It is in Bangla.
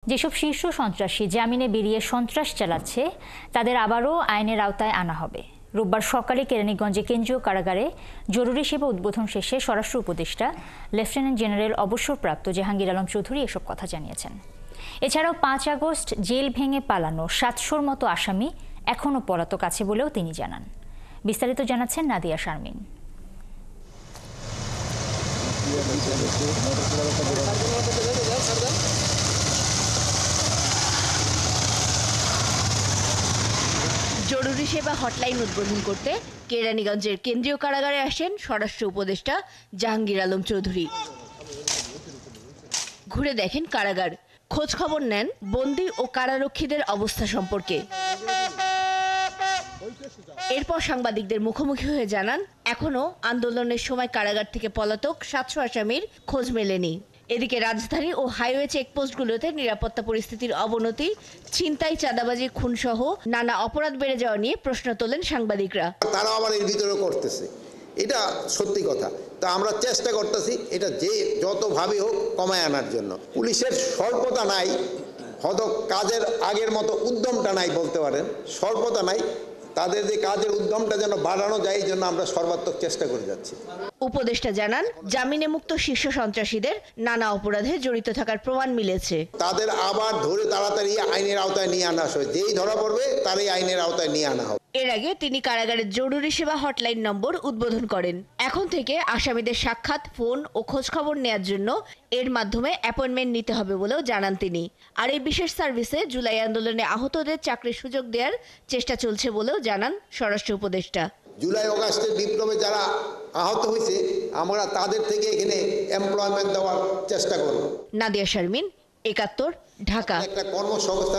যেসব শীর্ষ সন্ত্রাসী জামিনে বেরিয়ে সন্ত্রাস চালাচ্ছে তাদের আবারও আইনের আওতায় আনা হবে। রোববার সকালে কেরানীগঞ্জে কেন্দ্রীয় কারাগারে জরুরি সেবা উদ্বোধন শেষে স্বরাষ্ট্র উপদেষ্টা লেফটেন্যান্ট জেনারেল অবসরপ্রাপ্ত জাহাঙ্গীর আলম চৌধুরী এসব কথা জানিয়েছেন। এছাড়াও 5 আগস্ট জেল ভেঙে পালানো 700-র মতো আসামি এখনও পলাতক আছে বলেও তিনি জানান। বিস্তারিত জানাচ্ছেন নাদিয়া শারমিন। জরুরি সেবা হটলাইন উদ্বোধন করতে কেরানীগঞ্জের কেন্দ্রীয় কারাগারে আসেন স্বরাষ্ট্র উপদেষ্টা জাহাঙ্গীর আলম চৌধুরী। ঘুরে দেখেন কারাগার, খোঁজ খবর নেন বন্দী ও কারারক্ষীদের অবস্থা সম্পর্কে। এরপর সাংবাদিকদের মুখোমুখি হয়ে জানান, এখনো আন্দোলনের সময় কারাগার থেকে পলাতক 700 আসামির খোঁজ মেলেনি। এদিকে রাজধানী ও হাইওয়ে চেকপোস্টগুলোতে নিরাপত্তা পরিস্থিতির অবনতি, ছিনতাই, চাঁদাবাজি, খুনসহ নানা অপরাধ বেড়ে যাওয়া নিয়ে প্রশ্ন তোলেন সাংবাদিকরা। তারা আবার এর ভিতরে করতেছে, এটা সত্যি কথা। তা আমরা চেষ্টা করতেছি এটা যে যতভাবে হোক কমায় আনার জন্য। পুলিশের স্বল্পতা নাই, হয়তো কাজের আগের মতো উদ্যমটা নাই বলতে পারেন, স্বল্পতা নাই। তাদের যে কাজের উদ্যমটা যেন বাড়ানো যায় এই জন্য আমরা সর্বাত্মক চেষ্টা করে যাচ্ছি। উপদেষ্টা জানান, জামিনে মুক্ত শীর্ষ সন্ত্রাসীদের নানা অপরাধে জড়িত থাকার প্রমাণ মিলেছে। তাদের আবার ধরে তাড়াতাড়ি আইনের আওতায় নিয়ে আনা হবে, যেই ধরা পড়বে তারই আইনের আওতায় নিয়ে আনা হবে। এর আগে তিনি কারাগারের জরুরি সেবা হটলাইন নম্বর উদ্বোধন করেন। এখন থেকে আসামিদের সাক্ষাৎ, ফোন ও খোঁজ খবর নেওয়ার জন্য এর মাধ্যমে অ্যাপয়েন্টমেন্ট নিতে হবে বলেও জানান তিনি। আর এই বিশেষ সার্ভিসে জুলাই আন্দোলনে আহতদের চাকরির সুযোগ দেওয়ার চেষ্টা চলছে বলেও জানান স্বরাষ্ট্র উপদেষ্টা। জুলাই অগাস্টের বিপ্লবে যারা আহত হয়েছে আমরা তাদের থেকে এখানে এমপ্লয়মেন্ট দেওয়ার চেষ্টা করব। নাদিয়া শারমিন, ৭১, ঢাকা। একটা কর্মসংস্থান